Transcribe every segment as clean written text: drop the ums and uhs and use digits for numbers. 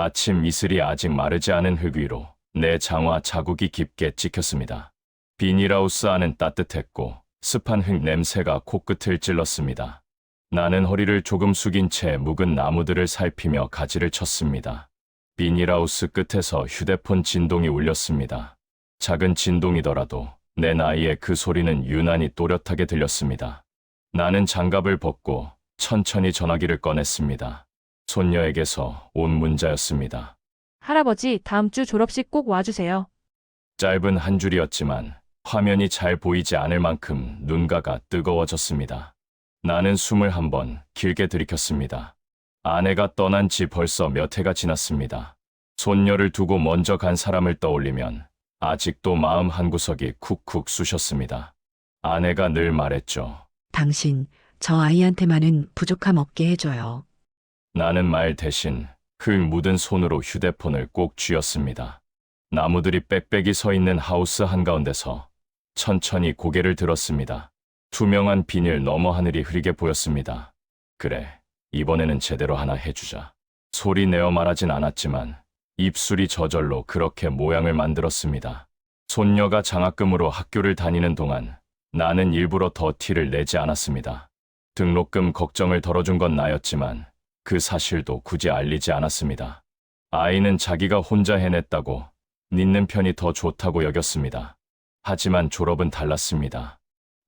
아침 이슬이 아직 마르지 않은 흙 위로 내 장화 자국이 깊게 찍혔습니다. 비닐하우스 안은 따뜻했고 습한 흙 냄새가 코끝을 찔렀습니다. 나는 허리를 조금 숙인 채 묵은 나무들을 살피며 가지를 쳤습니다. 비닐하우스 끝에서 휴대폰 진동이 울렸습니다. 작은 진동이더라도 내 나이에 그 소리는 유난히 또렷하게 들렸습니다. 나는 장갑을 벗고 천천히 전화기를 꺼냈습니다. 손녀에게서 온 문자였습니다. 할아버지, 다음 주 졸업식 꼭 와주세요. 짧은 한 줄이었지만 화면이 잘 보이지 않을 만큼 눈가가 뜨거워졌습니다. 나는 숨을 한번 길게 들이켰습니다. 아내가 떠난 지 벌써 몇 해가 지났습니다. 손녀를 두고 먼저 간 사람을 떠올리면 아직도 마음 한구석이 쿡쿡 쑤셨습니다. 아내가 늘 말했죠. 당신, 저 아이한테만은 부족함 없게 해줘요. 나는 말 대신 흙 묻은 손으로 휴대폰을 꼭 쥐었습니다. 나무들이 빽빽이 서 있는 하우스 한가운데서 천천히 고개를 들었습니다. 투명한 비닐 너머 하늘이 흐리게 보였습니다. 그래, 이번에는 제대로 하나 해주자. 소리 내어 말하진 않았지만 입술이 저절로 그렇게 모양을 만들었습니다. 손녀가 장학금으로 학교를 다니는 동안 나는 일부러 더 티를 내지 않았습니다. 등록금 걱정을 덜어준 건 나였지만 그 사실도 굳이 알리지 않았습니다. 아이는 자기가 혼자 해냈다고 믿는 편이 더 좋다고 여겼습니다. 하지만 졸업은 달랐습니다.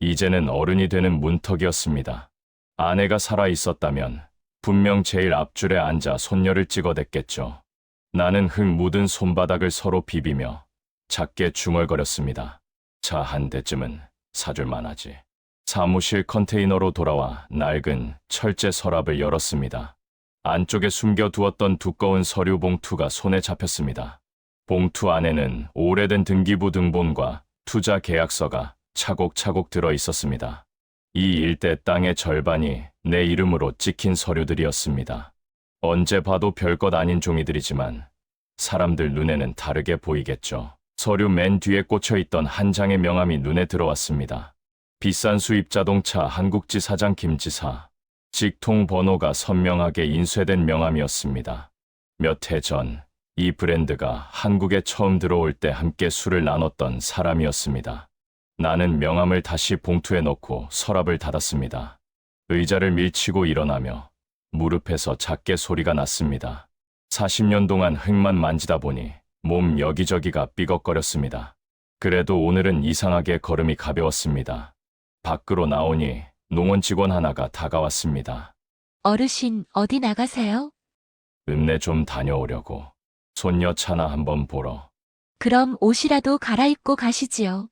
이제는 어른이 되는 문턱이었습니다. 아내가 살아 있었다면 분명 제일 앞줄에 앉아 손녀를 찍어댔겠죠. 나는 흙 묻은 손바닥을 서로 비비며 작게 중얼거렸습니다. 차 한 대쯤은 사줄만 하지. 사무실 컨테이너로 돌아와 낡은 철제 서랍을 열었습니다. 안쪽에 숨겨두었던 두꺼운 서류 봉투가 손에 잡혔습니다. 봉투 안에는 오래된 등기부 등본과 투자 계약서가 차곡차곡 들어 있었습니다. 이 일대 땅의 절반이 내 이름으로 찍힌 서류들이었습니다. 언제 봐도 별것 아닌 종이들이지만 사람들 눈에는 다르게 보이겠죠. 서류 맨 뒤에 꽂혀있던 한 장의 명함이 눈에 들어왔습니다. 비싼 수입 자동차 한국지 사장 김지사. 직통 번호가 선명하게 인쇄된 명함이었습니다. 몇 해 전 이 브랜드가 한국에 처음 들어올 때 함께 술을 나눴던 사람이었습니다. 나는 명함을 다시 봉투에 넣고 서랍을 닫았습니다. 의자를 밀치고 일어나며 무릎에서 작게 소리가 났습니다. 40년 동안 흙만 만지다 보니 몸 여기저기가 삐걱거렸습니다. 그래도 오늘은 이상하게 걸음이 가벼웠습니다. 밖으로 나오니 농원 직원 하나가 다가왔습니다. 어르신, 어디 나가세요? 읍내 좀 다녀오려고. 손녀 차나 한번 보러. 그럼 옷이라도 갈아입고 가시지요.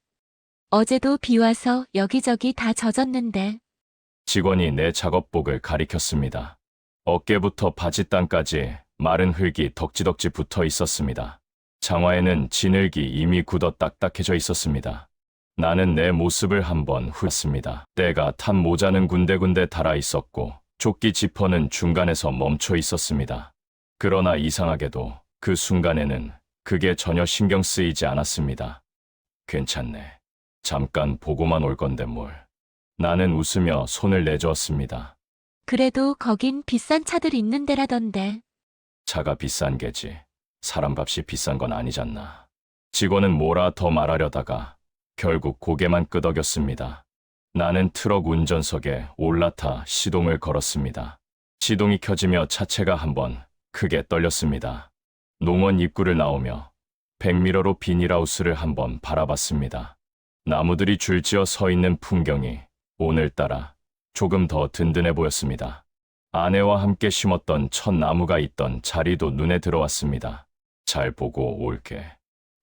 어제도 비 와서 여기저기 다 젖었는데. 직원이 내 작업복을 가리켰습니다. 어깨부터 바지땅까지 마른 흙이 덕지덕지 붙어 있었습니다. 장화에는 진흙이 이미 굳어 딱딱해져 있었습니다. 나는 내 모습을 한번 후렸습니다. 때가 탄 모자는 군데군데 달아 있었고 조끼 지퍼는 중간에서 멈춰 있었습니다. 그러나 이상하게도 그 순간에는 그게 전혀 신경 쓰이지 않았습니다. 괜찮네. 잠깐 보고만 올 건데 뭘. 나는 웃으며 손을 내저었습니다. 그래도 거긴 비싼 차들 있는 데라던데. 차가 비싼 게지. 사람값이 비싼 건 아니잖나. 직원은 뭐라 더 말하려다가 결국 고개만 끄덕였습니다. 나는 트럭 운전석에 올라타 시동을 걸었습니다. 시동이 켜지며 차체가 한번 크게 떨렸습니다. 농원 입구를 나오며 백미러로 비닐하우스를 한번 바라봤습니다. 나무들이 줄지어 서 있는 풍경이 오늘따라 조금 더 든든해 보였습니다. 아내와 함께 심었던 첫 나무가 있던 자리도 눈에 들어왔습니다. 잘 보고 올게.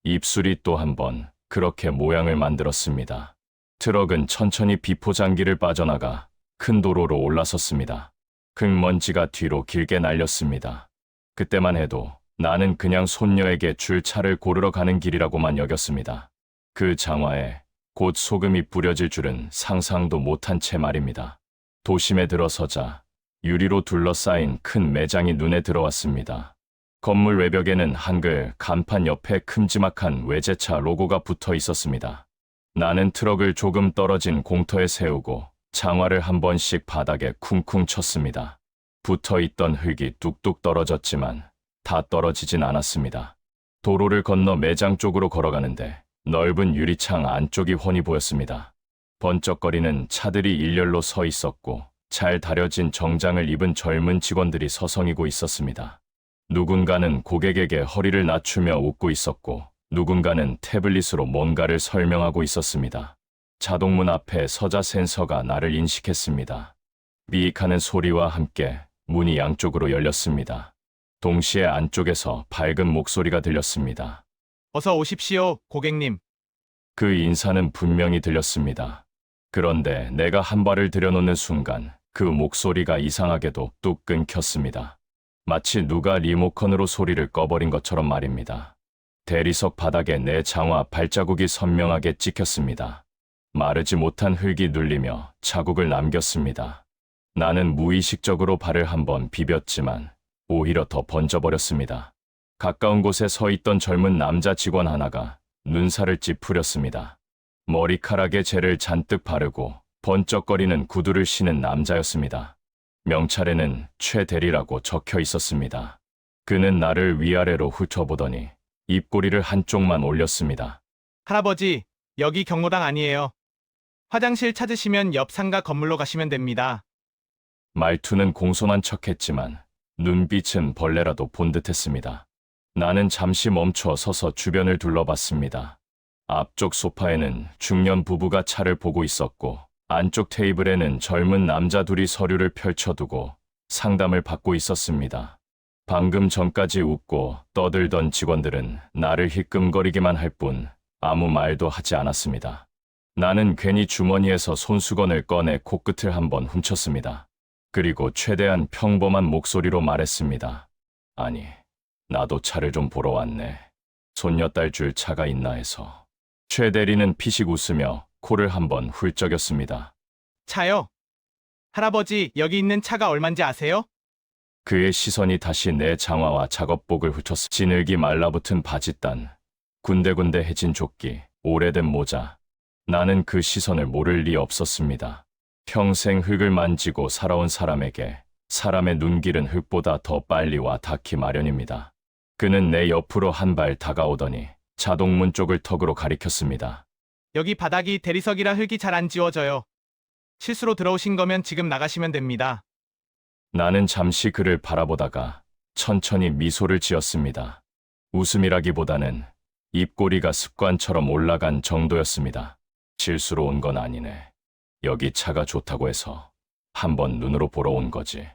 입술이 또 한번 그렇게 모양을 만들었습니다. 트럭은 천천히 비포장기를 빠져나가 큰 도로로 올라섰습니다. 흙먼지가 뒤로 길게 날렸습니다. 그때만 해도 나는 그냥 손녀에게 줄 차를 고르러 가는 길이라고만 여겼습니다. 그 장화에 곧 소금이 뿌려질 줄은 상상도 못한 채 말입니다. 도심에 들어서자 유리로 둘러싸인 큰 매장이 눈에 들어왔습니다. 건물 외벽에는 한글 간판 옆에 큼지막한 외제차 로고가 붙어 있었습니다. 나는 트럭을 조금 떨어진 공터에 세우고 장화를 한 번씩 바닥에 쿵쿵 쳤습니다. 붙어 있던 흙이 뚝뚝 떨어졌지만 다 떨어지진 않았습니다. 도로를 건너 매장 쪽으로 걸어가는데 넓은 유리창 안쪽이 훤히 보였습니다. 번쩍거리는 차들이 일렬로 서 있었고 잘 다려진 정장을 입은 젊은 직원들이 서성이고 있었습니다. 누군가는 고객에게 허리를 낮추며 웃고 있었고 누군가는 태블릿으로 뭔가를 설명하고 있었습니다. 자동문 앞에 서자 센서가 나를 인식했습니다. 미익하는 소리와 함께 문이 양쪽으로 열렸습니다. 동시에 안쪽에서 밝은 목소리가 들렸습니다. 어서 오십시오, 고객님. 그 인사는 분명히 들렸습니다. 그런데 내가 한 발을 들여놓는 순간 그 목소리가 이상하게도 뚝 끊겼습니다. 마치 누가 리모컨으로 소리를 꺼버린 것처럼 말입니다. 대리석 바닥에 내 장화 발자국이 선명하게 찍혔습니다. 마르지 못한 흙이 눌리며 자국을 남겼습니다. 나는 무의식적으로 발을 한번 비볐지만 오히려 더 번져버렸습니다. 가까운 곳에 서 있던 젊은 남자 직원 하나가 눈살을 찌푸렸습니다. 머리카락에 젤을 잔뜩 바르고 번쩍거리는 구두를 신은 남자였습니다. 명찰에는 최 대리라고 적혀 있었습니다. 그는 나를 위아래로 훑어보더니 입꼬리를 한쪽만 올렸습니다. 할아버지, 여기 경로당 아니에요. 화장실 찾으시면 옆 상가 건물로 가시면 됩니다. 말투는 공손한 척했지만 눈빛은 벌레라도 본 듯했습니다. 나는 잠시 멈춰 서서 주변을 둘러봤습니다. 앞쪽 소파에는 중년 부부가 차를 보고 있었고 안쪽 테이블에는 젊은 남자 둘이 서류를 펼쳐두고 상담을 받고 있었습니다. 방금 전까지 웃고 떠들던 직원들은 나를 희끔거리기만 할 뿐 아무 말도 하지 않았습니다. 나는 괜히 주머니에서 손수건을 꺼내 코끝을 한번 훔쳤습니다. 그리고 최대한 평범한 목소리로 말했습니다. 아니, 나도 차를 좀 보러 왔네. 손녀딸 줄 차가 있나 해서. 최 대리는 피식 웃으며 코를 한번 훌쩍였습니다. 차요? 할아버지, 여기 있는 차가 얼만지 아세요? 그의 시선이 다시 내 장화와 작업복을 훑었어. 진흙이 말라붙은 바짓단, 군데군데 해진 조끼, 오래된 모자. 나는 그 시선을 모를 리 없었습니다. 평생 흙을 만지고 살아온 사람에게 사람의 눈길은 흙보다 더 빨리 와 닿기 마련입니다. 그는 내 옆으로 한 발 다가오더니 자동문 쪽을 턱으로 가리켰습니다. 여기 바닥이 대리석이라 흙이 잘 안 지워져요. 실수로 들어오신 거면 지금 나가시면 됩니다. 나는 잠시 그를 바라보다가 천천히 미소를 지었습니다. 웃음이라기보다는 입꼬리가 습관처럼 올라간 정도였습니다. 실수로 온 건 아니네. 여기 차가 좋다고 해서 한번 눈으로 보러 온 거지.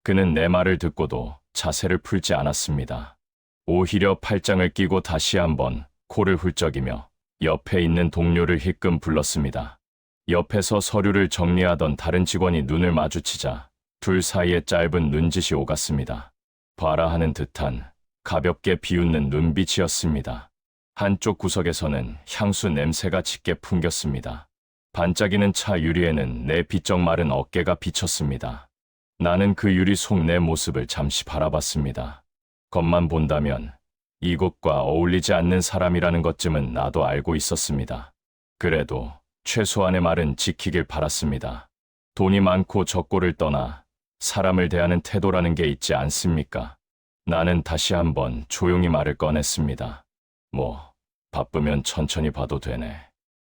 그는 내 말을 듣고도 자세를 풀지 않았습니다. 오히려 팔짱을 끼고 다시 한번 코를 훌쩍이며 옆에 있는 동료를 힐끔 불렀습니다. 옆에서 서류를 정리하던 다른 직원이 눈을 마주치자 둘 사이에 짧은 눈짓이 오갔습니다. 봐라 하는 듯한 가볍게 비웃는 눈빛이었습니다. 한쪽 구석에서는 향수 냄새가 짙게 풍겼습니다. 반짝이는 차 유리에는 내 비쩍 마른 어깨가 비쳤습니다. 나는 그 유리 속 내 모습을 잠시 바라봤습니다. 겉만 본다면 이곳과 어울리지 않는 사람이라는 것쯤은 나도 알고 있었습니다. 그래도 최소한의 말은 지키길 바랐습니다. 돈이 많고 적고를 떠나 사람을 대하는 태도라는 게 있지 않습니까? 나는 다시 한번 조용히 말을 꺼냈습니다. 뭐, 바쁘면 천천히 봐도 되네.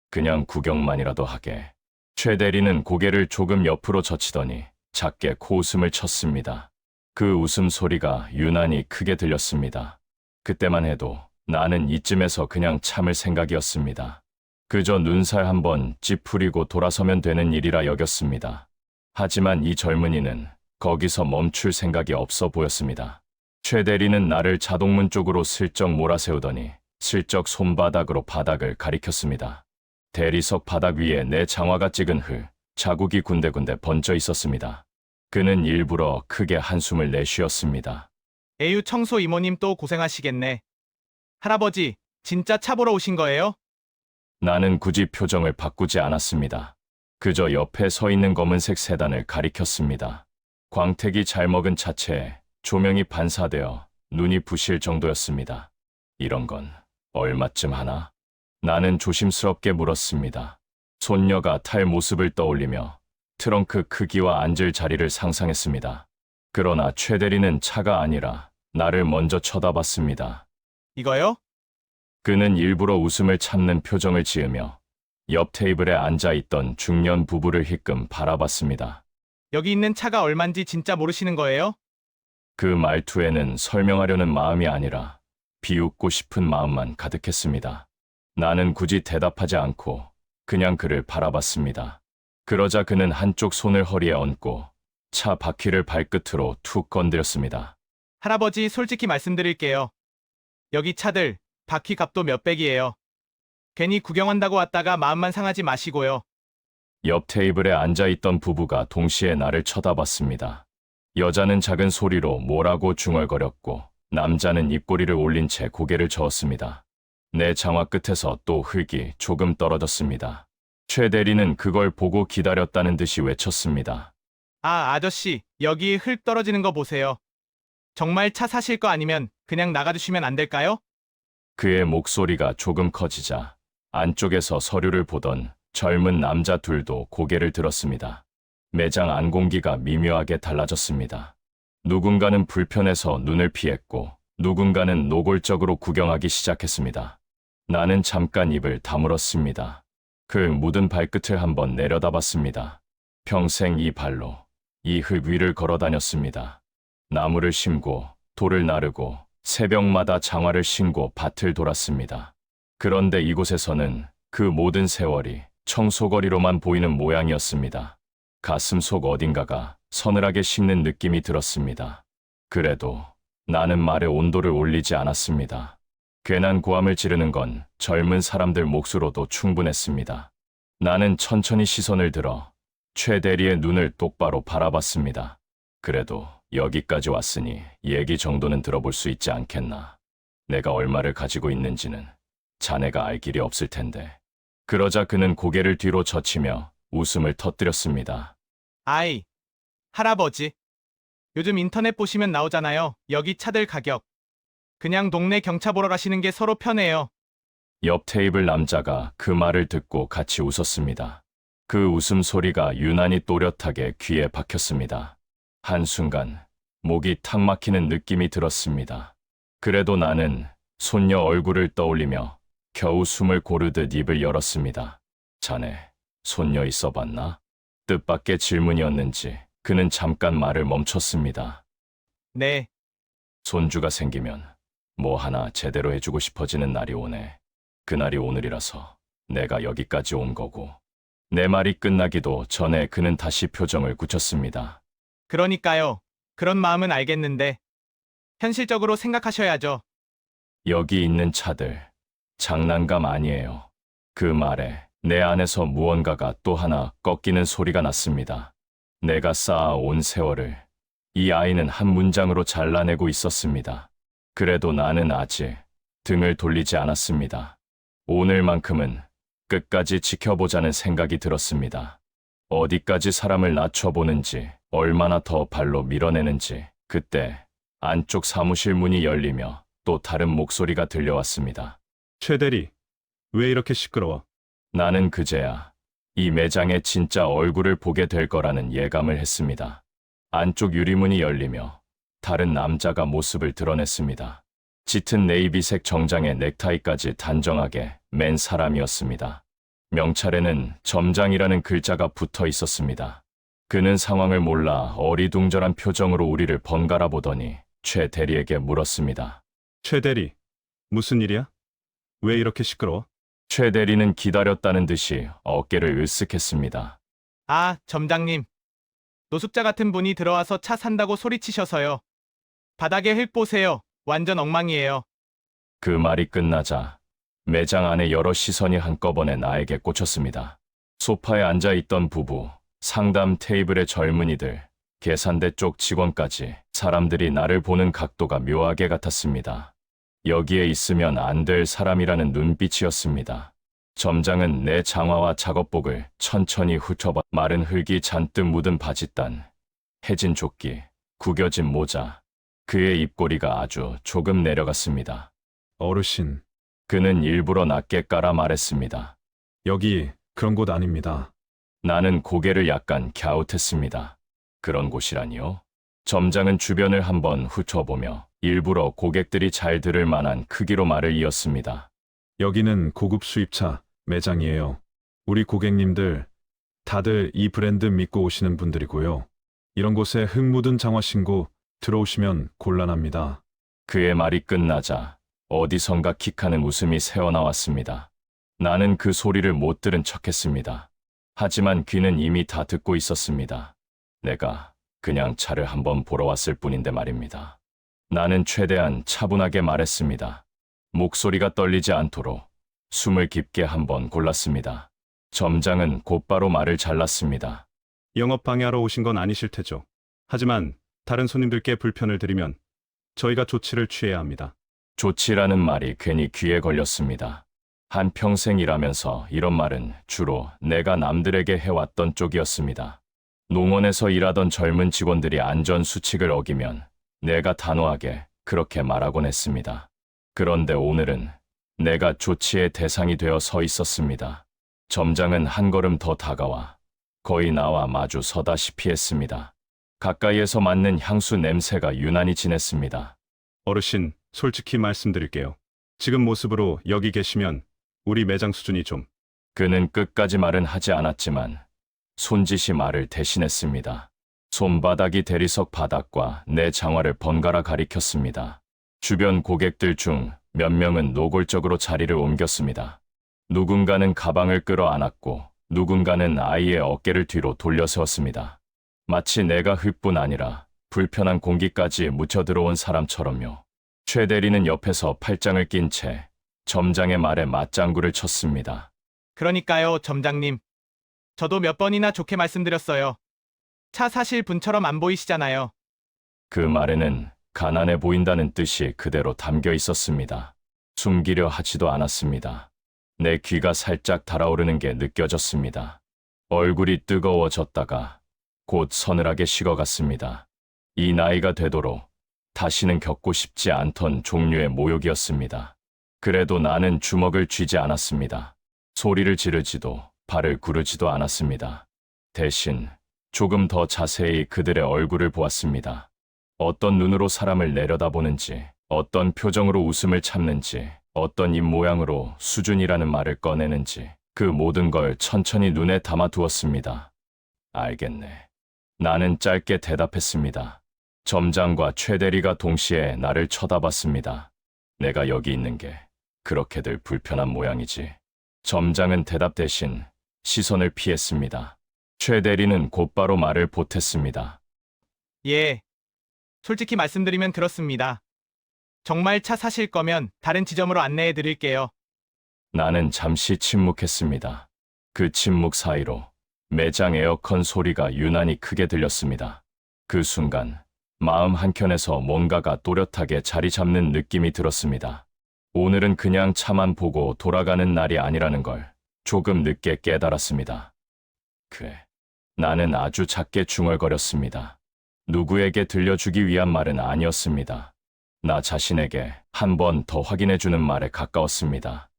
그냥 구경만이라도 하게. 최 대리는 고개를 조금 옆으로 젖히더니 작게 코웃음을 쳤습니다. 그 웃음소리가 유난히 크게 들렸습니다. 그때만 해도 나는 이쯤에서 그냥 참을 생각이었습니다. 그저 눈살 한번 찌푸리고 돌아서면 되는 일이라 여겼습니다. 하지만 이 젊은이는 거기서 멈출 생각이 없어 보였습니다. 최 대리는 나를 자동문 쪽으로 슬쩍 몰아세우더니 슬쩍 손바닥으로 바닥을 가리켰습니다. 대리석 바닥 위에 내 장화가 찍은 흙, 자국이 군데군데 번져 있었습니다. 그는 일부러 크게 한숨을 내쉬었습니다. 에휴, 청소 이모님 또 고생하시겠네. 할아버지, 진짜 차 보러 오신 거예요? 나는 굳이 표정을 바꾸지 않았습니다. 그저 옆에 서 있는 검은색 세단을 가리켰습니다. 광택이 잘 먹은 차체에 조명이 반사되어 눈이 부실 정도였습니다. 이런 건 얼마쯤 하나? 나는 조심스럽게 물었습니다. 손녀가 탈 모습을 떠올리며 트렁크 크기와 앉을 자리를 상상했습니다. 그러나 최 대리는 차가 아니라 나를 먼저 쳐다봤습니다. 이거요? 그는 일부러 웃음을 참는 표정을 지으며 옆 테이블에 앉아있던 중년 부부를 힐끔 바라봤습니다. 여기 있는 차가 얼만지 진짜 모르시는 거예요? 그 말투에는 설명하려는 마음이 아니라 비웃고 싶은 마음만 가득했습니다. 나는 굳이 대답하지 않고 그냥 그를 바라봤습니다. 그러자 그는 한쪽 손을 허리에 얹고 차 바퀴를 발끝으로 툭 건드렸습니다. 할아버지, 솔직히 말씀드릴게요. 여기 차들 바퀴 값도 몇백이에요. 괜히 구경한다고 왔다가 마음만 상하지 마시고요. 옆 테이블에 앉아있던 부부가 동시에 나를 쳐다봤습니다. 여자는 작은 소리로 뭐라고 중얼거렸고 남자는 입꼬리를 올린 채 고개를 저었습니다. 내 장화 끝에서 또 흙이 조금 떨어졌습니다. 최 대리는 그걸 보고 기다렸다는 듯이 외쳤습니다. 아, 아저씨, 여기 흙 떨어지는 거 보세요. 정말 차 사실 거 아니면 그냥 나가주시면 안 될까요? 그의 목소리가 조금 커지자 안쪽에서 서류를 보던 젊은 남자 둘도 고개를 들었습니다. 매장 안 공기가 미묘하게 달라졌습니다. 누군가는 불편해서 눈을 피했고 누군가는 노골적으로 구경하기 시작했습니다. 나는 잠깐 입을 다물었습니다. 그 묻은 발끝을 한번 내려다봤습니다. 평생 이 발로 이 흙 위를 걸어 다녔습니다. 나무를 심고 돌을 나르고 새벽마다 장화를 신고 밭을 돌았습니다. 그런데 이곳에서는 그 모든 세월이 청소거리로만 보이는 모양이었습니다. 가슴 속 어딘가가 서늘하게 식는 느낌이 들었습니다. 그래도 나는 말의 온도를 올리지 않았습니다. 괜한 고함을 지르는 건 젊은 사람들 몫으로도 충분했습니다. 나는 천천히 시선을 들어 최 대리의 눈을 똑바로 바라봤습니다. 그래도 여기까지 왔으니 얘기 정도는 들어볼 수 있지 않겠나. 내가 얼마를 가지고 있는지는 자네가 알 길이 없을 텐데. 그러자 그는 고개를 뒤로 젖히며 웃음을 터뜨렸습니다. 아이, 할아버지. 요즘 인터넷 보시면 나오잖아요. 여기 차들 가격. 그냥 동네 경차 보러 가시는 게 서로 편해요. 옆 테이블 남자가 그 말을 듣고 같이 웃었습니다. 그 웃음소리가 유난히 또렷하게 귀에 박혔습니다. 한순간 목이 탁 막히는 느낌이 들었습니다. 그래도 나는 손녀 얼굴을 떠올리며 겨우 숨을 고르듯 입을 열었습니다. 자네, 손녀 있어봤나? 뜻밖의 질문이었는지 그는 잠깐 말을 멈췄습니다. 네, 손주가 생기면 뭐 하나 제대로 해주고 싶어지는 날이 오네. 그날이 오늘이라서 내가 여기까지 온 거고. 내 말이 끝나기도 전에 그는 다시 표정을 굳혔습니다. 그러니까요. 그런 마음은 알겠는데 현실적으로 생각하셔야죠. 여기 있는 차들, 장난감 아니에요. 그 말에 내 안에서 무언가가 또 하나 꺾이는 소리가 났습니다. 내가 쌓아온 세월을 이 아이는 한 문장으로 잘라내고 있었습니다. 그래도 나는 아직 등을 돌리지 않았습니다. 오늘만큼은 끝까지 지켜보자는 생각이 들었습니다. 어디까지 사람을 낮춰보는지, 얼마나 더 발로 밀어내는지. 그때 안쪽 사무실 문이 열리며 또 다른 목소리가 들려왔습니다. 최 대리, 왜 이렇게 시끄러워? 나는 그제야 이 매장의 진짜 얼굴을 보게 될 거라는 예감을 했습니다. 안쪽 유리문이 열리며 다른 남자가 모습을 드러냈습니다. 짙은 네이비색 정장에 넥타이까지 단정하게 맨 사람이었습니다. 명찰에는 점장이라는 글자가 붙어 있었습니다. 그는 상황을 몰라 어리둥절한 표정으로 우리를 번갈아 보더니 최 대리에게 물었습니다. 최 대리, 무슨 일이야? 왜 이렇게 시끄러워? 최 대리는 기다렸다는 듯이 어깨를 으쓱했습니다. 아, 점장님. 노숙자 같은 분이 들어와서 차 산다고 소리치셔서요. 바닥에 흙 보세요. 완전 엉망이에요. 그 말이 끝나자 매장 안에 여러 시선이 한꺼번에 나에게 꽂혔습니다. 소파에 앉아있던 부부, 상담 테이블의 젊은이들, 계산대 쪽 직원까지 사람들이 나를 보는 각도가 묘하게 같았습니다. 여기에 있으면 안 될 사람이라는 눈빛이었습니다. 점장은 내 장화와 작업복을 천천히 훑어봐 마른 흙이 잔뜩 묻은 바짓단, 해진 조끼, 구겨진 모자, 그의 입꼬리가 아주 조금 내려갔습니다. 어르신, 그는 일부러 낮게 깔아 말했습니다. 여기 그런 곳 아닙니다. 나는 고개를 약간 갸웃했습니다. 그런 곳이라니요? 점장은 주변을 한번 훑어보며 일부러 고객들이 잘 들을 만한 크기로 말을 이었습니다. 여기는 고급 수입차 매장이에요. 우리 고객님들 다들 이 브랜드 믿고 오시는 분들이고요. 이런 곳에 흙 묻은 장화 신고 들어오시면 곤란합니다. 그의 말이 끝나자 어디선가 킥하는 웃음이 새어나왔습니다. 나는 그 소리를 못 들은 척했습니다. 하지만 귀는 이미 다 듣고 있었습니다. 내가 그냥 차를 한번 보러 왔을 뿐인데 말입니다. 나는 최대한 차분하게 말했습니다. 목소리가 떨리지 않도록 숨을 깊게 한번 골랐습니다. 점장은 곧바로 말을 잘랐습니다. 영업 방해하러 오신 건 아니실 테죠. 하지만 다른 손님들께 불편을 드리면 저희가 조치를 취해야 합니다. 조치라는 말이 괜히 귀에 걸렸습니다. 한평생 일하면서 이런 말은 주로 내가 남들에게 해왔던 쪽이었습니다. 농원에서 일하던 젊은 직원들이 안전수칙을 어기면 내가 단호하게 그렇게 말하곤 했습니다. 그런데 오늘은 내가 조치의 대상이 되어 서 있었습니다. 점장은 한 걸음 더 다가와 거의 나와 마주 서다시피 했습니다. 가까이에서 맡는 향수 냄새가 유난히 진했습니다. 어르신, 솔직히 말씀드릴게요. 지금 모습으로 여기 계시면 우리 매장 수준이 좀. 그는 끝까지 말은 하지 않았지만 손짓이 말을 대신했습니다. 손바닥이 대리석 바닥과 내 장화를 번갈아 가리켰습니다. 주변 고객들 중 몇 명은 노골적으로 자리를 옮겼습니다. 누군가는 가방을 끌어안았고 누군가는 아이의 어깨를 뒤로 돌려 세웠습니다. 마치 내가 흙뿐 아니라 불편한 공기까지 묻혀 들어온 사람처럼요. 최 대리는 옆에서 팔짱을 낀 채 점장의 말에 맞장구를 쳤습니다. 그러니까요, 점장님. 저도 몇 번이나 좋게 말씀드렸어요. 차 사실 분처럼 안 보이시잖아요. 그 말에는 가난해 보인다는 뜻이 그대로 담겨 있었습니다. 숨기려 하지도 않았습니다. 내 귀가 살짝 달아오르는 게 느껴졌습니다. 얼굴이 뜨거워졌다가 곧 서늘하게 식어갔습니다. 이 나이가 되도록 다시는 겪고 싶지 않던 종류의 모욕이었습니다. 그래도 나는 주먹을 쥐지 않았습니다. 소리를 지르지도 발을 구르지도 않았습니다. 대신 조금 더 자세히 그들의 얼굴을 보았습니다. 어떤 눈으로 사람을 내려다보는지, 어떤 표정으로 웃음을 참는지, 어떤 입 모양으로 수준이라는 말을 꺼내는지 그 모든 걸 천천히 눈에 담아두었습니다. 알겠네. 나는 짧게 대답했습니다. 점장과 최 대리가 동시에 나를 쳐다봤습니다. 내가 여기 있는 게 그렇게들 불편한 모양이지. 점장은 대답 대신 시선을 피했습니다. 최 대리는 곧바로 말을 보탰습니다. 예. 솔직히 말씀드리면 그렇습니다. 정말 차 사실 거면 다른 지점으로 안내해 드릴게요. 나는 잠시 침묵했습니다. 그 침묵 사이로 매장 에어컨 소리가 유난히 크게 들렸습니다. 그 순간 마음 한켠에서 뭔가가 또렷하게 자리 잡는 느낌이 들었습니다. 오늘은 그냥 차만 보고 돌아가는 날이 아니라는 걸 조금 늦게 깨달았습니다. 그래, 나는 아주 작게 중얼거렸습니다. 누구에게 들려주기 위한 말은 아니었습니다. 나 자신에게 한 번 더 확인해주는 말에 가까웠습니다.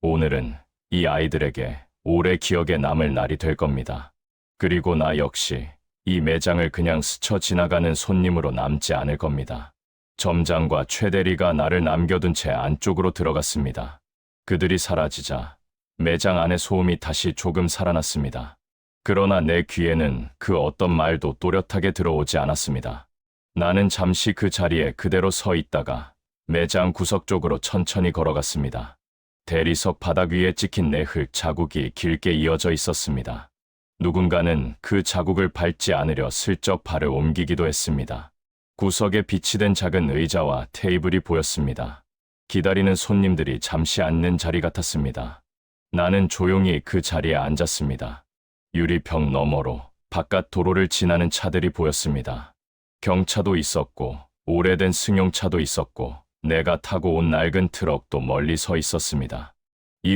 오늘은 이 아이들에게 오래 기억에 남을 날이 될 겁니다. 그리고 나 역시 이 매장을 그냥 스쳐 지나가는 손님으로 남지 않을 겁니다. 점장과 최 대리가 나를 남겨둔 채 안쪽으로 들어갔습니다. 그들이 사라지자 매장 안의 소음이 다시 조금 살아났습니다. 그러나 내 귀에는 그 어떤 말도 또렷하게 들어오지 않았습니다. 나는 잠시 그 자리에 그대로 서 있다가 매장 구석 쪽으로 천천히 걸어갔습니다. 대리석 바닥 위에 찍힌 내 흙 자국이 길게 이어져 있었습니다. 누군가는 그 자국을 밟지 않으려 슬쩍 발을 옮기기도 했습니다. 구석에 비치된 작은 의자와 테이블이 보였습니다. 기다리는 손님들이 잠시 앉는 자리 같았습니다. 나는 조용히 그 자리에 앉았습니다. 유리병 너머로 바깥 도로를 지나는 차들이 보였습니다. 경차도 있었고 오래된 승용차도 있었고 내가 타고 온 낡은 트럭도 멀리 서 있었습니다.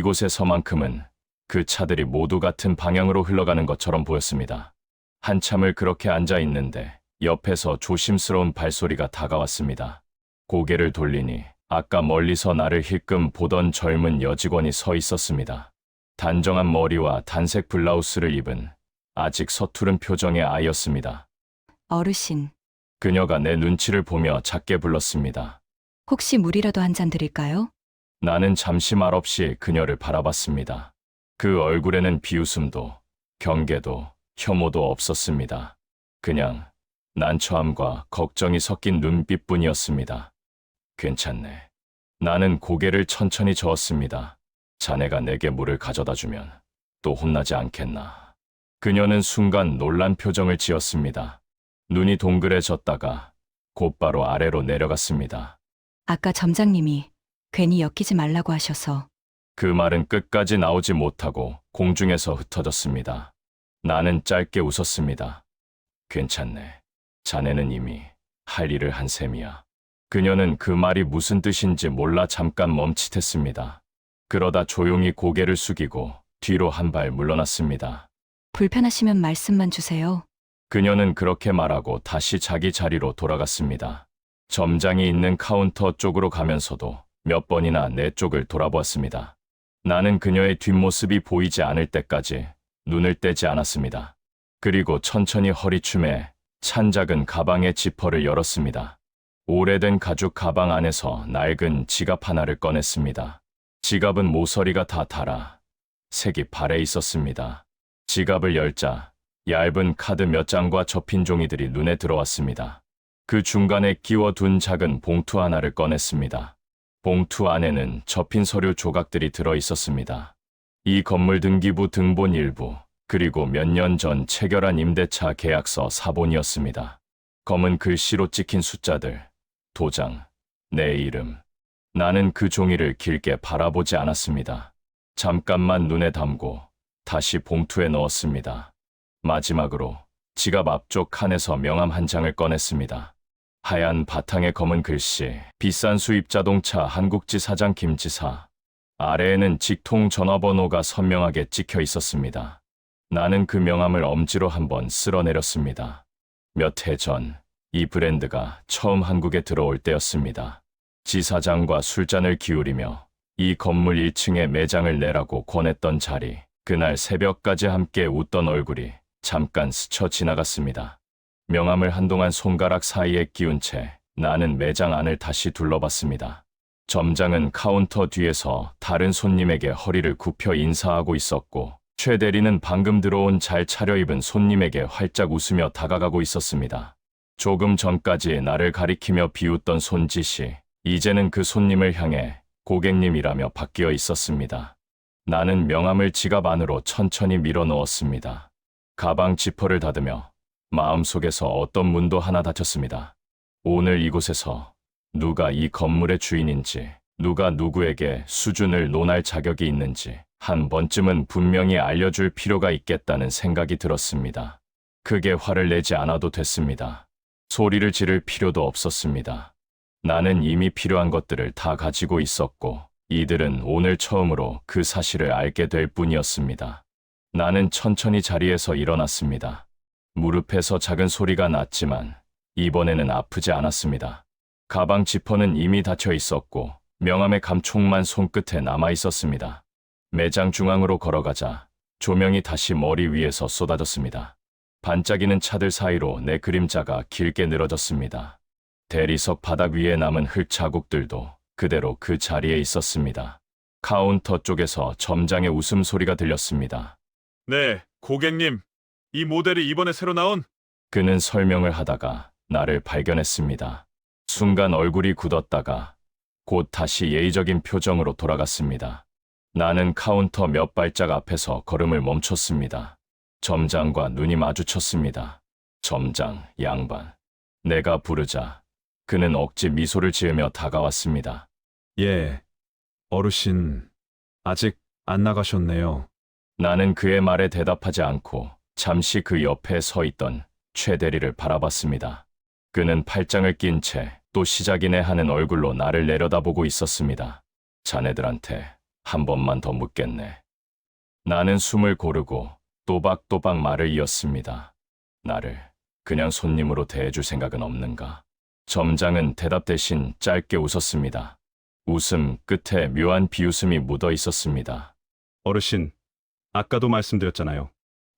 이곳에서만큼은 그 차들이 모두 같은 방향으로 흘러가는 것처럼 보였습니다. 한참을 그렇게 앉아 있는데 옆에서 조심스러운 발소리가 다가왔습니다. 고개를 돌리니 아까 멀리서 나를 힐끔 보던 젊은 여직원이 서 있었습니다. 단정한 머리와 단색 블라우스를 입은 아직 서투른 표정의 아이였습니다. 어르신, 그녀가 내 눈치를 보며 작게 불렀습니다. 혹시 물이라도 한 잔 드릴까요? 나는 잠시 말없이 그녀를 바라봤습니다. 그 얼굴에는 비웃음도, 경계도, 혐오도 없었습니다. 그냥 난처함과 걱정이 섞인 눈빛뿐이었습니다. 괜찮네. 나는 고개를 천천히 저었습니다. 자네가 내게 물을 가져다 주면 또 혼나지 않겠나. 그녀는 순간 놀란 표정을 지었습니다. 눈이 동그래졌다가 곧바로 아래로 내려갔습니다. 아까 점장님이 괜히 엮이지 말라고 하셔서. 그 말은 끝까지 나오지 못하고 공중에서 흩어졌습니다. 나는 짧게 웃었습니다. 괜찮네. 자네는 이미 할 일을 한 셈이야. 그녀는 그 말이 무슨 뜻인지 몰라 잠깐 멈칫했습니다. 그러다 조용히 고개를 숙이고 뒤로 한 발 물러났습니다. 불편하시면 말씀만 주세요. 그녀는 그렇게 말하고 다시 자기 자리로 돌아갔습니다. 점장이 있는 카운터 쪽으로 가면서도 몇 번이나 내 쪽을 돌아보았습니다. 나는 그녀의 뒷모습이 보이지 않을 때까지 눈을 떼지 않았습니다. 그리고 천천히 허리춤에 찬 작은 가방의 지퍼를 열었습니다. 오래된 가죽 가방 안에서 낡은 지갑 하나를 꺼냈습니다. 지갑은 모서리가 다 닳아 색이 발에 있었습니다. 지갑을 열자 얇은 카드 몇 장과 접힌 종이들이 눈에 들어왔습니다. 그 중간에 끼워둔 작은 봉투 하나를 꺼냈습니다. 봉투 안에는 접힌 서류 조각들이 들어 있었습니다. 이 건물 등기부 등본 일부, 그리고 몇 년 전 체결한 임대차 계약서 사본이었습니다. 검은 글씨로 찍힌 숫자들, 도장, 내 이름. 나는 그 종이를 길게 바라보지 않았습니다. 잠깐만 눈에 담고 다시 봉투에 넣었습니다. 마지막으로 지갑 앞쪽 칸에서 명함 한 장을 꺼냈습니다. 하얀 바탕에 검은 글씨, 비싼 수입 자동차 한국지 사장 김지사. 아래에는 직통 전화번호가 선명하게 찍혀 있었습니다. 나는 그 명함을 엄지로 한번 쓸어내렸습니다. 몇 해 전, 이 브랜드가 처음 한국에 들어올 때였습니다. 지사장과 술잔을 기울이며 이 건물 1층에 매장을 내라고 권했던 자리, 그날 새벽까지 함께 웃던 얼굴이 잠깐 스쳐 지나갔습니다. 명함을 한동안 손가락 사이에 끼운 채 나는 매장 안을 다시 둘러봤습니다. 점장은 카운터 뒤에서 다른 손님에게 허리를 굽혀 인사하고 있었고, 최 대리는 방금 들어온 잘 차려입은 손님에게 활짝 웃으며 다가가고 있었습니다. 조금 전까지 나를 가리키며 비웃던 손짓이 이제는 그 손님을 향해 고객님이라며 바뀌어 있었습니다. 나는 명함을 지갑 안으로 천천히 밀어 넣었습니다. 가방 지퍼를 닫으며 마음속에서 어떤 문도 하나 닫혔습니다. 오늘 이곳에서 누가 이 건물의 주인인지, 누가 누구에게 수준을 논할 자격이 있는지 한 번쯤은 분명히 알려줄 필요가 있겠다는 생각이 들었습니다. 크게 화를 내지 않아도 됐습니다. 소리를 지를 필요도 없었습니다. 나는 이미 필요한 것들을 다 가지고 있었고, 이들은 오늘 처음으로 그 사실을 알게 될 뿐이었습니다. 나는 천천히 자리에서 일어났습니다. 무릎에서 작은 소리가 났지만 이번에는 아프지 않았습니다. 가방 지퍼는 이미 닫혀 있었고 명함의 감촉만 손끝에 남아 있었습니다. 매장 중앙으로 걸어가자 조명이 다시 머리 위에서 쏟아졌습니다. 반짝이는 차들 사이로 내 그림자가 길게 늘어졌습니다. 대리석 바닥 위에 남은 흙 자국들도 그대로 그 자리에 있었습니다. 카운터 쪽에서 점장의 웃음소리가 들렸습니다. 네, 고객님. 이 모델이 이번에 새로 나온. 그는 설명을 하다가 나를 발견했습니다. 순간 얼굴이 굳었다가 곧 다시 예의적인 표정으로 돌아갔습니다. 나는 카운터 몇 발짝 앞에서 걸음을 멈췄습니다. 점장과 눈이 마주쳤습니다. 점장, 양반. 내가 부르자 그는 억지 미소를 지으며 다가왔습니다. 예, 어르신. 아직 안 나가셨네요. 나는 그의 말에 대답하지 않고 잠시 그 옆에 서 있던 최 대리를 바라봤습니다. 그는 팔짱을 낀 채 또 시작이네 하는 얼굴로 나를 내려다보고 있었습니다. 자네들한테 한 번만 더 묻겠네. 나는 숨을 고르고 또박또박 말을 이었습니다. 나를 그냥 손님으로 대해줄 생각은 없는가? 점장은 대답 대신 짧게 웃었습니다. 웃음 끝에 묘한 비웃음이 묻어 있었습니다. 어르신, 아까도 말씀드렸잖아요.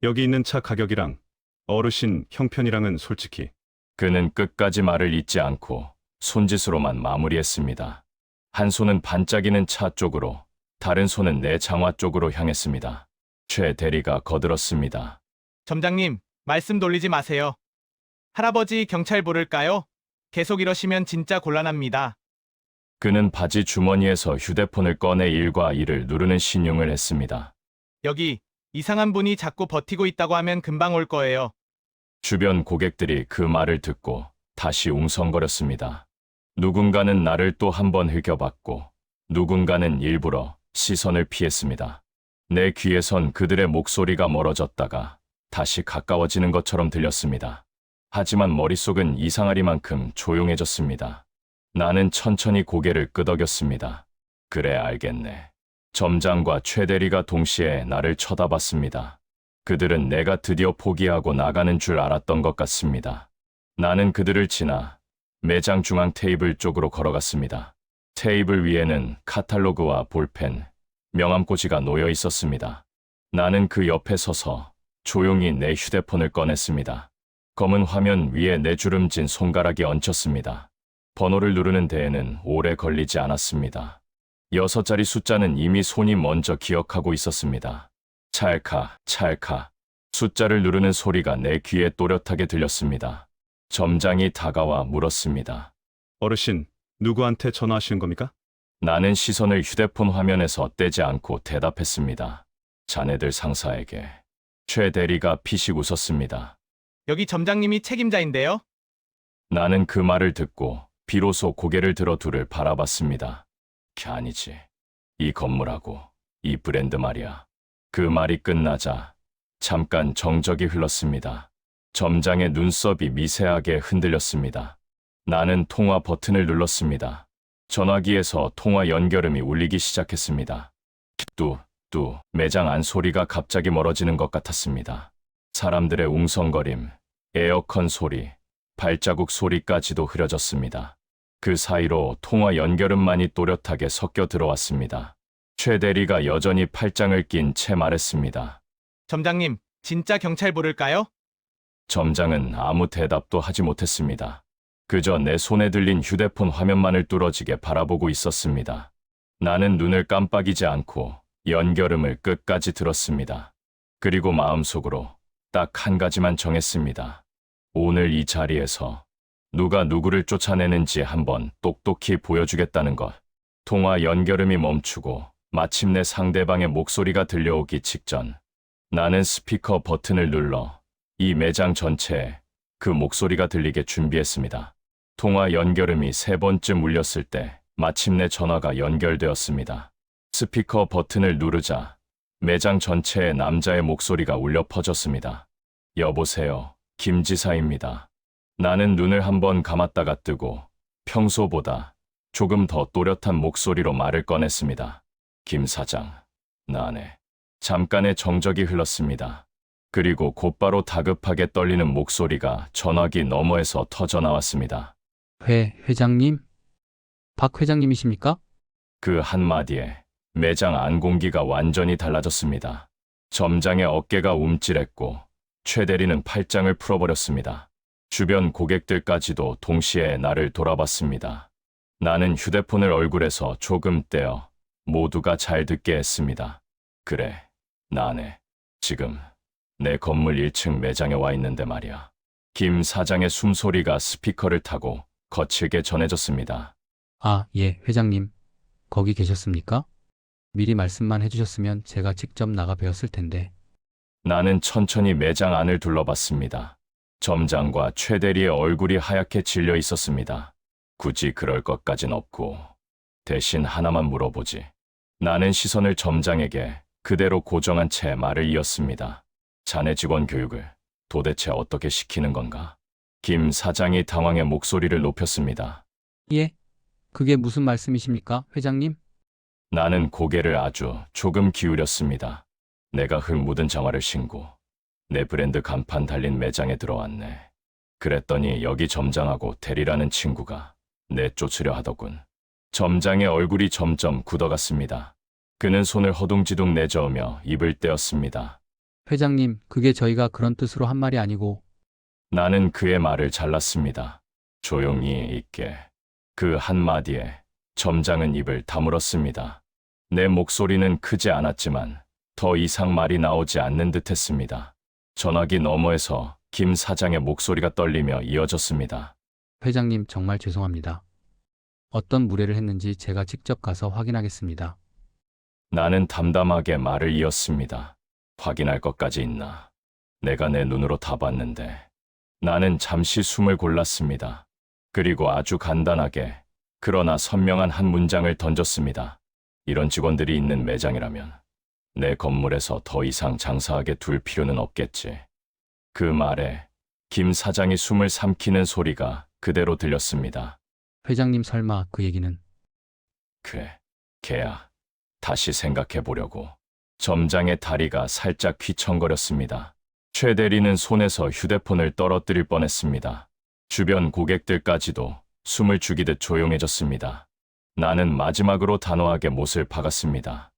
여기 있는 차 가격이랑 어르신 형편이랑은 솔직히 그는 끝까지 말을 잇지 않고 손짓으로만 마무리했습니다. 한 손은 반짝이는 차 쪽으로, 다른 손은 내 장화 쪽으로 향했습니다. 최 대리가 거들었습니다. 점장님, 말씀 돌리지 마세요. 할아버지 경찰 부를까요? 계속 이러시면 진짜 곤란합니다. 그는 바지 주머니에서 휴대폰을 꺼내 1과 2를 누르는 신용을 했습니다. 여기 이상한 분이 자꾸 버티고 있다고 하면 금방 올 거예요. 주변 고객들이 그 말을 듣고 다시 웅성거렸습니다. 누군가는 나를 또 한 번 흘겨봤고 누군가는 일부러 시선을 피했습니다. 내 귀에선 그들의 목소리가 멀어졌다가 다시 가까워지는 것처럼 들렸습니다. 하지만 머릿속은 이상하리만큼 조용해졌습니다. 나는 천천히 고개를 끄덕였습니다. 그래, 알겠네. 점장과 최 대리가 동시에 나를 쳐다봤습니다. 그들은 내가 드디어 포기하고 나가는 줄 알았던 것 같습니다. 나는 그들을 지나 매장 중앙 테이블 쪽으로 걸어갔습니다. 테이블 위에는 카탈로그와 볼펜, 명함꽂이가 놓여 있었습니다. 나는 그 옆에 서서 조용히 내 휴대폰을 꺼냈습니다. 검은 화면 위에 네 주름진 손가락이 얹혔습니다. 번호를 누르는 데에는 오래 걸리지 않았습니다. 6자리 숫자는 이미 손이 먼저 기억하고 있었습니다. 찰칵, 찰칵. 숫자를 누르는 소리가 내 귀에 또렷하게 들렸습니다. 점장이 다가와 물었습니다. 어르신, 누구한테 전화하시는 겁니까? 나는 시선을 휴대폰 화면에서 떼지 않고 대답했습니다. 자네들 상사에게. 최 대리가 피식 웃었습니다. 여기 점장님이 책임자인데요. 나는 그 말을 듣고 비로소 고개를 들어 둘을 바라봤습니다. 아니지. 이 건물하고 이 브랜드 말이야. 그 말이 끝나자 잠깐 정적이 흘렀습니다. 점장의 눈썹이 미세하게 흔들렸습니다. 나는 통화 버튼을 눌렀습니다. 전화기에서 통화 연결음이 울리기 시작했습니다. 뚜, 매장 안 소리가 갑자기 멀어지는 것 같았습니다. 사람들의 웅성거림, 에어컨 소리, 발자국 소리까지도 흐려졌습니다. 그 사이로 통화 연결음만이 또렷하게 섞여 들어왔습니다. 최 대리가 여전히 팔짱을 낀 채 말했습니다. 점장님, 진짜 경찰 부를까요? 점장은 아무 대답도 하지 못했습니다. 그저 내 손에 들린 휴대폰 화면만을 뚫어지게 바라보고 있었습니다. 나는 눈을 깜빡이지 않고 연결음을 끝까지 들었습니다. 그리고 마음속으로 딱 한 가지만 정했습니다. 오늘 이 자리에서 누가 누구를 쫓아내는지 한번 똑똑히 보여주겠다는 것. 통화 연결음이 멈추고 마침내 상대방의 목소리가 들려오기 직전 나는 스피커 버튼을 눌러 이 매장 전체에 그 목소리가 들리게 준비했습니다. 통화 연결음이 3번쯤 울렸을 때 마침내 전화가 연결되었습니다. 스피커 버튼을 누르자 매장 전체에 남자의 목소리가 울려 퍼졌습니다. 여보세요, 김 지사입니다. 나는 눈을 한번 감았다가 뜨고 평소보다 조금 더 또렷한 목소리로 말을 꺼냈습니다. 김 사장, 나네. 잠깐의 정적이 흘렀습니다. 그리고 곧바로 다급하게 떨리는 목소리가 전화기 너머에서 터져 나왔습니다. 회장님? 박 회장님이십니까? 그 한마디에 매장 안 공기가 완전히 달라졌습니다. 점장의 어깨가 움찔했고 최 대리는 팔짱을 풀어버렸습니다. 주변 고객들까지도 동시에 나를 돌아봤습니다. 나는 휴대폰을 얼굴에서 조금 떼어 모두가 잘 듣게 했습니다. 그래, 나네. 지금 내 건물 1층 매장에 와 있는데 말이야. 김 사장의 숨소리가 스피커를 타고 거칠게 전해졌습니다. 아, 예, 회장님. 거기 계셨습니까? 미리 말씀만 해주셨으면 제가 직접 나가 뵈었을 텐데. 나는 천천히 매장 안을 둘러봤습니다. 점장과 최 대리의 얼굴이 하얗게 질려 있었습니다. 굳이 그럴 것까진 없고 대신 하나만 물어보지. 나는 시선을 점장에게 그대로 고정한 채 말을 이었습니다. 자네 직원 교육을 도대체 어떻게 시키는 건가? 김 사장이 당황해 목소리를 높였습니다. 예? 그게 무슨 말씀이십니까, 회장님? 나는 고개를 아주 조금 기울였습니다. 내가 흙 묻은 장화를 신고 내 브랜드 간판 달린 매장에 들어왔네. 그랬더니 여기 점장하고 대리라는 친구가 내쫓으려 하더군. 점장의 얼굴이 점점 굳어갔습니다. 그는 손을 허둥지둥 내저으며 입을 떼었습니다. 회장님, 그게 저희가 그런 뜻으로 한 말이 아니고 나는 그의 말을 잘랐습니다. 조용히 있게. 그 한마디에 점장은 입을 다물었습니다. 내 목소리는 크지 않았지만 더 이상 말이 나오지 않는 듯 했습니다. 전화기 너머에서 김 사장의 목소리가 떨리며 이어졌습니다. 회장님 정말 죄송합니다. 어떤 무례를 했는지 제가 직접 가서 확인하겠습니다. 나는 담담하게 말을 이었습니다. 확인할 것까지 있나? 내가 내 눈으로 다 봤는데. 나는 잠시 숨을 골랐습니다. 그리고 아주 간단하게 그러나 선명한 한 문장을 던졌습니다. 이런 직원들이 있는 매장이라면 내 건물에서 더 이상 장사하게 둘 필요는 없겠지. 그 말에 김 사장이 숨을 삼키는 소리가 그대로 들렸습니다. 회장님 설마 그 얘기는 그래, 걔야. 다시 생각해 보려고. 점장의 다리가 살짝 휘청거렸습니다. 최 대리는 손에서 휴대폰을 떨어뜨릴 뻔했습니다. 주변 고객들까지도 숨을 죽이듯 조용해졌습니다. 나는 마지막으로 단호하게 못을 박았습니다.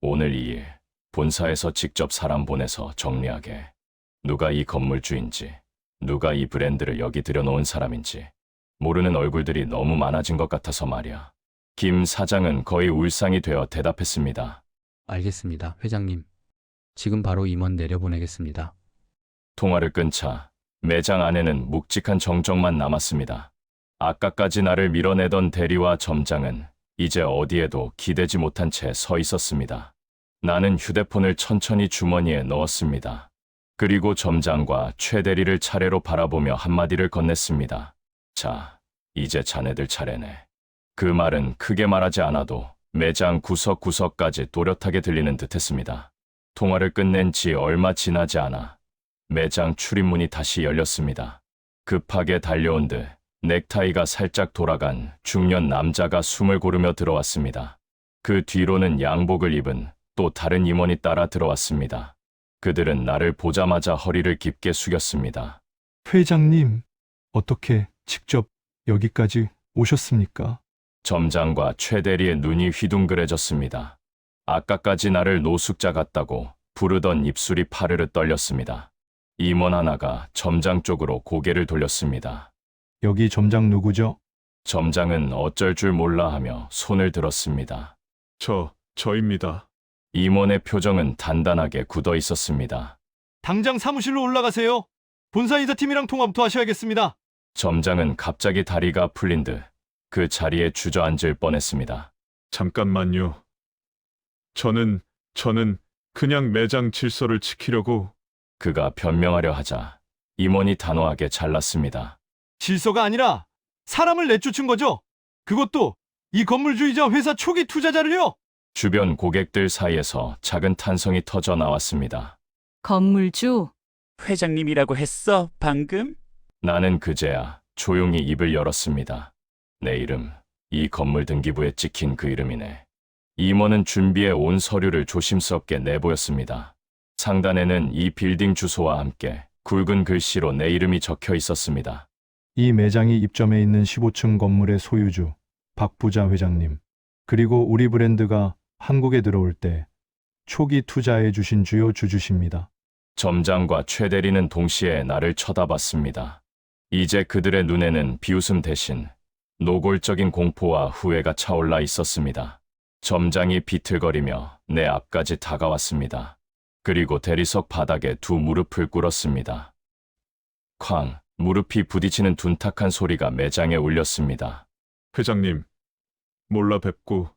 오늘 이 일, 본사에서 직접 사람 보내서 정리하게. 누가 이 건물주인지, 누가 이 브랜드를 여기 들여놓은 사람인지 모르는 얼굴들이 너무 많아진 것 같아서 말이야. 김 사장은 거의 울상이 되어 대답했습니다. 알겠습니다. 회장님. 지금 바로 임원 내려보내겠습니다. 통화를 끊자 매장 안에는 묵직한 정적만 남았습니다. 아까까지 나를 밀어내던 대리와 점장은 이제 어디에도 기대지 못한 채 서 있었습니다. 나는 휴대폰을 천천히 주머니에 넣었습니다. 그리고 점장과 최 대리를 차례로 바라보며 한마디를 건넸습니다. 자, 이제 자네들 차례네. 그 말은 크게 말하지 않아도 매장 구석구석까지 또렷하게 들리는 듯했습니다. 통화를 끝낸 지 얼마 지나지 않아 매장 출입문이 다시 열렸습니다. 급하게 달려온 듯 넥타이가 살짝 돌아간 중년 남자가 숨을 고르며 들어왔습니다. 그 뒤로는 양복을 입은 또 다른 임원이 따라 들어왔습니다. 그들은 나를 보자마자 허리를 깊게 숙였습니다. 회장님, 어떻게 직접 여기까지 오셨습니까? 점장과 최 대리의 눈이 휘둥그레졌습니다. 아까까지 나를 노숙자 같다고 부르던 입술이 파르르 떨렸습니다. 임원 하나가 점장 쪽으로 고개를 돌렸습니다. 여기 점장 누구죠? 점장은 어쩔 줄 몰라 하며 손을 들었습니다. 저입니다. 임원의 표정은 단단하게 굳어 있었습니다. 당장 사무실로 올라가세요. 본사 이사팀이랑 통화부터 하셔야겠습니다. 점장은 갑자기 다리가 풀린 듯 그 자리에 주저앉을 뻔했습니다. 잠깐만요. 저는 그냥 매장 질서를 지키려고. 그가 변명하려 하자 임원이 단호하게 잘랐습니다. 질서가 아니라 사람을 내쫓은 거죠. 그것도 이 건물주의자 회사 초기 투자자를요. 주변 고객들 사이에서 작은 탄성이 터져 나왔습니다. 건물주, 회장님이라고 했어, 방금? 나는 그제야 조용히 입을 열었습니다. 내 이름, 이 건물 등기부에 찍힌 그 이름이네. 임원은 준비해 온 서류를 조심스럽게 내보였습니다. 상단에는 이 빌딩 주소와 함께 굵은 글씨로 내 이름이 적혀 있었습니다. 이 매장이 입점해 있는 15층 건물의 소유주 박부자 회장님, 그리고 우리 브랜드가 한국에 들어올 때 초기 투자해 주신 주요 주주십니다. 점장과 최 대리는 동시에 나를 쳐다봤습니다. 이제 그들의 눈에는 비웃음 대신 노골적인 공포와 후회가 차올라 있었습니다. 점장이 비틀거리며 내 앞까지 다가왔습니다. 그리고 대리석 바닥에 두 무릎을 꿇었습니다. 쾅! 무릎이 부딪히는 둔탁한 소리가 매장에 울렸습니다. 회장님, 몰라 뵙고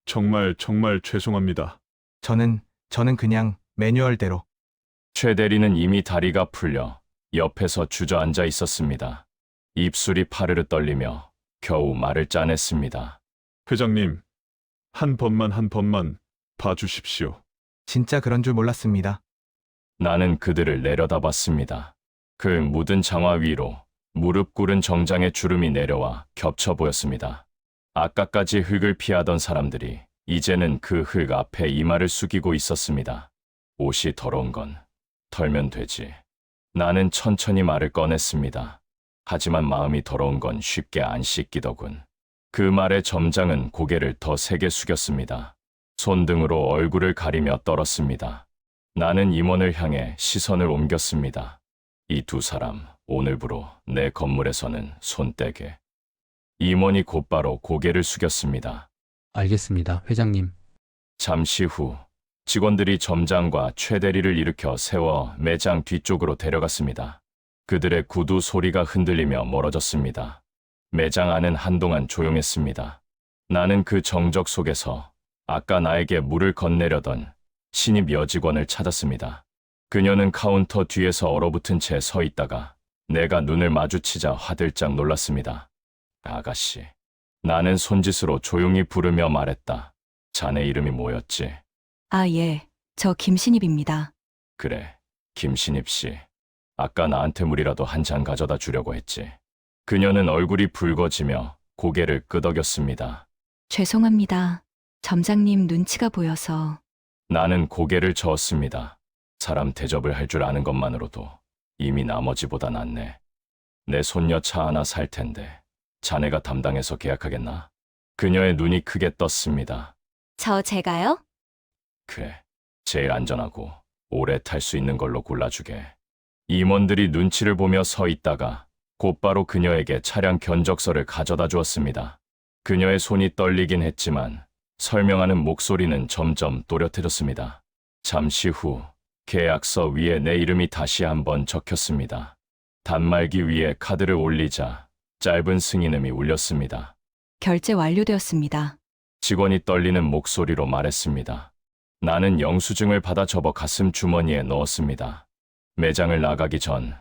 정말 죄송합니다. 저는 그냥 매뉴얼대로. 최 대리는 이미 다리가 풀려 옆에서 주저앉아 있었습니다. 입술이 파르르 떨리며 겨우 말을 짜냈습니다. 회장님, 한 번만 봐주십시오. 진짜 그런 줄 몰랐습니다. 나는 그들을 내려다봤습니다. 그 묻은 장화 위로 무릎 꿇은 정장의 주름이 내려와 겹쳐 보였습니다. 아까까지 흙을 피하던 사람들이 이제는 그 흙 앞에 이마를 숙이고 있었습니다. 옷이 더러운 건 털면 되지. 나는 천천히 말을 꺼냈습니다. 하지만 마음이 더러운 건 쉽게 안 씻기더군. 그 말에 점장은 고개를 더 세게 숙였습니다. 손등으로 얼굴을 가리며 떨었습니다. 나는 임원을 향해 시선을 옮겼습니다. 이 두 사람 오늘부로 내 건물에서는 손 떼게. 임원이 곧바로 고개를 숙였습니다. 알겠습니다, 회장님. 잠시 후 직원들이 점장과 최 대리를 일으켜 세워 매장 뒤쪽으로 데려갔습니다. 그들의 구두 소리가 흔들리며 멀어졌습니다. 매장 안은 한동안 조용했습니다. 나는 그 정적 속에서 아까 나에게 물을 건네려던 신입 여직원을 찾았습니다. 그녀는 카운터 뒤에서 얼어붙은 채 서 있다가 내가 눈을 마주치자 화들짝 놀랐습니다. 아가씨. 나는 손짓으로 조용히 부르며 말했다. 자네 이름이 뭐였지? 아, 예. 저 김신입입니다. 그래, 김신입 씨. 아까 나한테 물이라도 한 잔 가져다 주려고 했지. 그녀는 얼굴이 붉어지며 고개를 끄덕였습니다. 죄송합니다. 점장님 눈치가 보여서. 나는 고개를 저었습니다. 사람 대접을 할 줄 아는 것만으로도 이미 나머지보다 낫네. 내 손녀 차 하나 살 텐데 자네가 담당해서 계약하겠나? 그녀의 눈이 크게 떴습니다. 제가요? 그래, 제일 안전하고 오래 탈 수 있는 걸로 골라주게. 임원들이 눈치를 보며 서 있다가 곧바로 그녀에게 차량 견적서를 가져다 주었습니다. 그녀의 손이 떨리긴 했지만 설명하는 목소리는 점점 또렷해졌습니다. 잠시 후 계약서 위에 내 이름이 다시 한번 적혔습니다. 단말기 위에 카드를 올리자 짧은 승인음이 울렸습니다. 결제 완료되었습니다. 직원이 떨리는 목소리로 말했습니다. 나는 영수증을 받아 접어 가슴 주머니에 넣었습니다. 매장을 나가기 전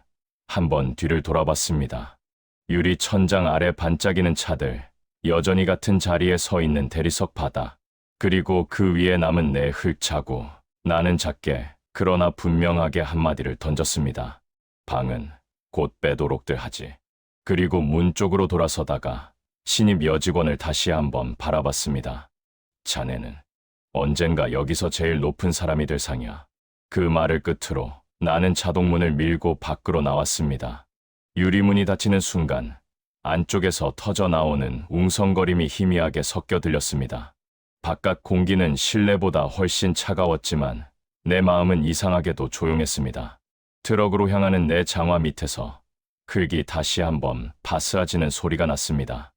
한번 뒤를 돌아봤습니다. 유리 천장 아래 반짝이는 차들, 여전히 같은 자리에 서 있는 대리석 바닥, 그리고 그 위에 남은 내 흙자국. 나는 작게 그러나 분명하게 한마디를 던졌습니다. 방은 곧 빼도록들 하지. 그리고 문 쪽으로 돌아서다가 신입 여직원을 다시 한번 바라봤습니다. 자네는 언젠가 여기서 제일 높은 사람이 될 상이야. 그 말을 끝으로 나는 자동문을 밀고 밖으로 나왔습니다. 유리문이 닫히는 순간 안쪽에서 터져 나오는 웅성거림이 희미하게 섞여 들렸습니다. 바깥 공기는 실내보다 훨씬 차가웠지만 내 마음은 이상하게도 조용했습니다. 트럭으로 향하는 내 장화 밑에서 흙이 다시 한번 바스라지는 소리가 났습니다.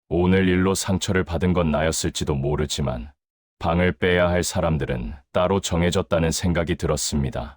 오늘 일로 상처를 받은 건 나였을지도 모르지만 방을 빼야 할 사람들은 따로 정해졌다는 생각이 들었습니다.